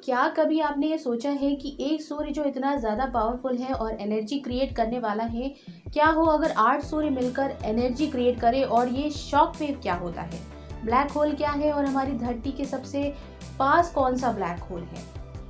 क्या कभी आपने ये सोचा है कि एक सूर्य जो इतना ज़्यादा पावरफुल है और एनर्जी क्रिएट करने वाला है, क्या हो अगर 8 सूर्य मिलकर एनर्जी क्रिएट करे और ये शॉक वेव क्या होता है? ब्लैक होल क्या है और हमारी धरती के सबसे पास कौन सा ब्लैक होल है?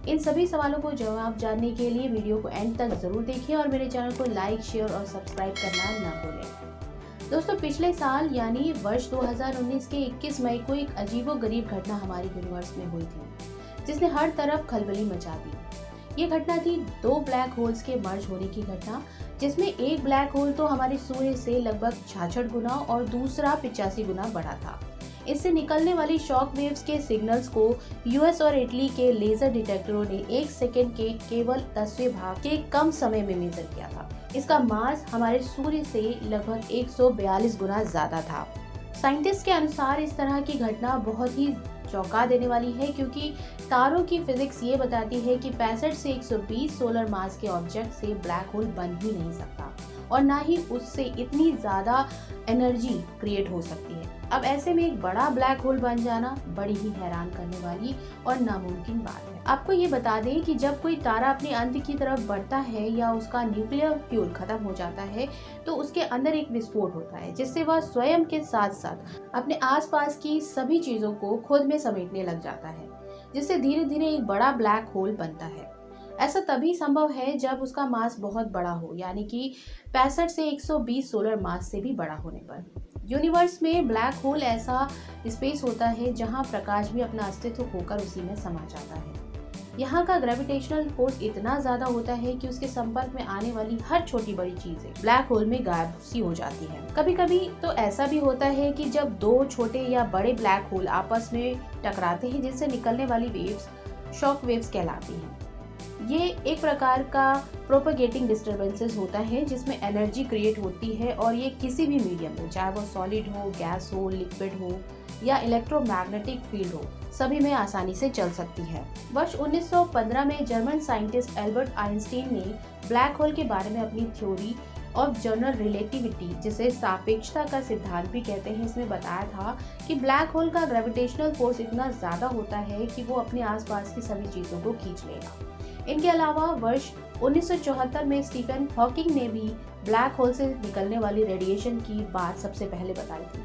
इन सभी सवालों को जवाब जानने के लिए वीडियो को एंड तक ज़रूर देखें और मेरे चैनल को लाइक, शेयर और सब्सक्राइब करना ना भूलें। दोस्तों, पिछले साल यानी वर्ष 2019 के 21 मई को एक अजीबोगरीब घटना हमारे यूनिवर्स में हुई थी, जिसने हर तरफ खलबली मचा दी। ये घटना थी दो ब्लैक होल्स के मर्ज होने की घटना, जिसमें एक ब्लैक होल तो हमारे सूर्य से लगभग 66 गुना और दूसरा 85 गुना बड़ा था। इससे निकलने वाली शॉक वेव्स के सिग्नल्स को यूएस और इटली के लेजर डिटेक्टरों ने 1 सेकेंड के केवल 10वें भाग के कम समय में मेजर किया था। इसका मास हमारे सूर्य से लगभग 142 गुना ज्यादा था। साइंटिस्ट के अनुसार इस तरह की घटना बहुत ही चौंका देने वाली है, क्योंकि तारों की फिजिक्स ये बताती है कि 65 से 120 सोलर मास के ऑब्जेक्ट से ब्लैक होल बन ही नहीं सकता और ना ही उससे इतनी ज्यादा एनर्जी क्रिएट हो सकती है। अब ऐसे में एक बड़ा ब्लैक होल बन जाना बड़ी ही हैरान करने वाली और नामुमकिन बात है। आपको ये बता दें कि जब कोई तारा अपने अंत की तरफ बढ़ता है या उसका न्यूक्लियर फ्यूल खत्म हो जाता है, तो उसके अंदर एक विस्फोट होता है, जिससे वह स्वयं के साथ साथ अपने आसपास की सभी चीजों को खुद में समेटने लग जाता है, जिससे धीरे धीरे एक बड़ा ब्लैक होल बनता है। ऐसा तभी संभव है जब उसका मास बहुत बड़ा हो, यानी कि 65 से 120 सोलर मास से भी बड़ा होने पर। यूनिवर्स में ब्लैक होल ऐसा स्पेस होता है जहां प्रकाश भी अपना अस्तित्व खोकर उसी में समा जाता है। यहाँ का ग्रेविटेशनल फोर्स इतना ज्यादा होता है कि उसके संपर्क में आने वाली हर छोटी बड़ी चीजें ब्लैक होल में गायब सी हो जाती हैं। कभी कभी तो ऐसा भी होता है कि जब दो छोटे या बड़े ब्लैक होल आपस में टकराते हैं, जिससे निकलने वाली वेव्स शॉक वेव्स कहलाती हैं। ये एक प्रकार का प्रोपेगेटिंग डिस्टरबेंसेस होता है, जिसमें एनर्जी क्रिएट होती है और ये किसी भी मीडियम में, चाहे वो सॉलिड हो, गैस हो, लिक्विड हो या इलेक्ट्रोमैग्नेटिक फील्ड हो, सभी में आसानी से चल सकती है। वर्ष 1915 में जर्मन साइंटिस्ट एल्बर्ट आइंस्टीन ने ब्लैक होल के बारे में अपनी थ्योरी ऑफ जनरल रिलेटिविटी, जिसे सापेक्षता का सिद्धांत भी कहते हैं, इसमें बताया था कि ब्लैक होल का ग्रेविटेशनल फोर्स इतना ज्यादा होता है कि वो अपने आसपास की सभी चीजों को खींच लेगा। इनके अलावा वर्ष 1974 में स्टीफन हॉकिंग ने भी ब्लैक होल से निकलने वाली रेडिएशन की बात सबसे पहले बताई थी,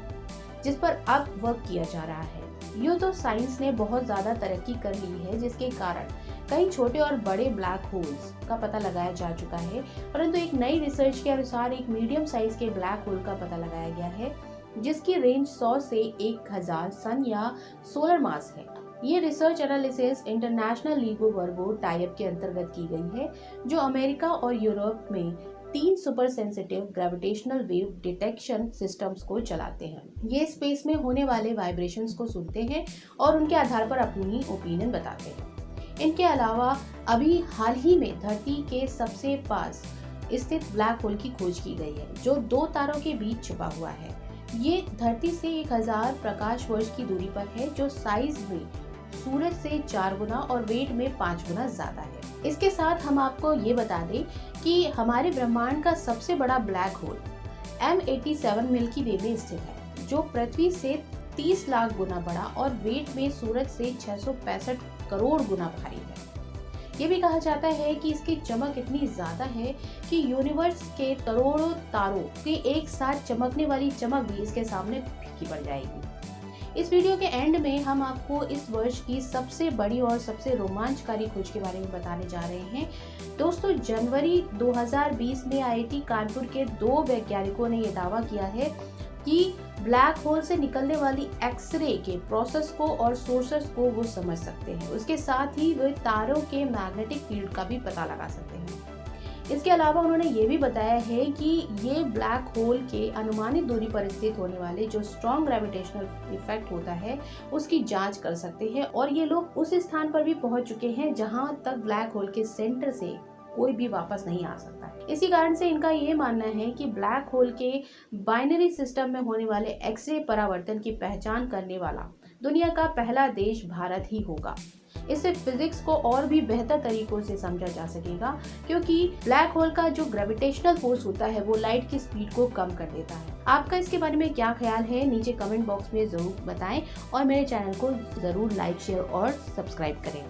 जिस पर अब वर्क किया जा रहा है। यूँ तो साइंस ने बहुत ज्यादा तरक्की कर ली है, जिसके कारण कई छोटे और बड़े ब्लैक होल्स का पता लगाया जा चुका है, परंतु एक नई रिसर्च के अनुसार एक मीडियम साइज के ब्लैक होल का पता लगाया गया है, जिसकी रेंज 100 से 1000 सन या सोलर मास है। ये रिसर्च एनालिसिस इंटरनेशनल लीगो वर्गो टाइप के अंतर्गत की गई है, जो अमेरिका और यूरोप में 3 super sensitive gravitational wave detection systems को चलाते हैं। ये स्पेस में होने वाले वाइब्रेशंस को सुनते हैं और उनके आधार पर अपनी ओपिनियन बताते हैं। इनके अलावा अभी हाल ही में धरती के सबसे पास स्थित ब्लैक होल की खोज की गई है, जो दो तारों के बीच छुपा हुआ है। ये धरती से 1000 प्रकाश वर्ष की दूरी पर है, जो साइज में सूरज से 4 गुना और वेट में 5 गुना ज्यादा है। इसके साथ हम आपको ये बता दें कि हमारे ब्रह्मांड का सबसे बड़ा ब्लैक होल M87 मिल्की वे में स्थित है, जो पृथ्वी से 30 लाख गुना बड़ा और वेट में सूरज से 665 करोड़ गुना भारी है। ये भी कहा जाता है कि इसकी चमक इतनी ज्यादा है कि यूनिवर्स के करोड़ों तारों की एक साथ चमकने वाली चमक भी इसके सामने फीकी पड़ जाएगी। इस वीडियो के एंड में हम आपको इस वर्ष की सबसे बड़ी और सबसे रोमांचकारी खोज के बारे में बताने जा रहे हैं। दोस्तों, जनवरी 2020 में आईआईटी कानपुर के 2 वैज्ञानिकों ने यह दावा किया है कि ब्लैक होल से निकलने वाली एक्सरे के प्रोसेस को और सोर्सेस को वो समझ सकते हैं। उसके साथ ही वे तारों के मैग्नेटिक फील्ड का भी पता लगा सकते हैं। इसके अलावा उन्होंने ये भी बताया है कि ये ब्लैक होल के अनुमानित दूरी पर स्थित होने वाले जो स्ट्रॉन्ग ग्रेविटेशनल इफेक्ट होता है, उसकी जांच कर सकते हैं और ये लोग उस स्थान पर भी पहुंच चुके हैं जहां तक ब्लैक होल के सेंटर से कोई भी वापस नहीं आ सकता है। इसी कारण से इनका ये मानना है कि ब्लैक होल के बाइनरी सिस्टम में होने वाले एक्सरे परावर्तन की पहचान करने वाला दुनिया का पहला देश भारत ही होगा। इससे फिजिक्स को और भी बेहतर तरीकों से समझा जा सकेगा, क्योंकि ब्लैक होल का जो ग्रेविटेशनल फोर्स होता है वो लाइट की स्पीड को कम कर देता है। आपका इसके बारे में क्या ख्याल है, नीचे कमेंट बॉक्स में जरूर बताएं और मेरे चैनल को जरूर लाइक, शेयर और सब्सक्राइब करें।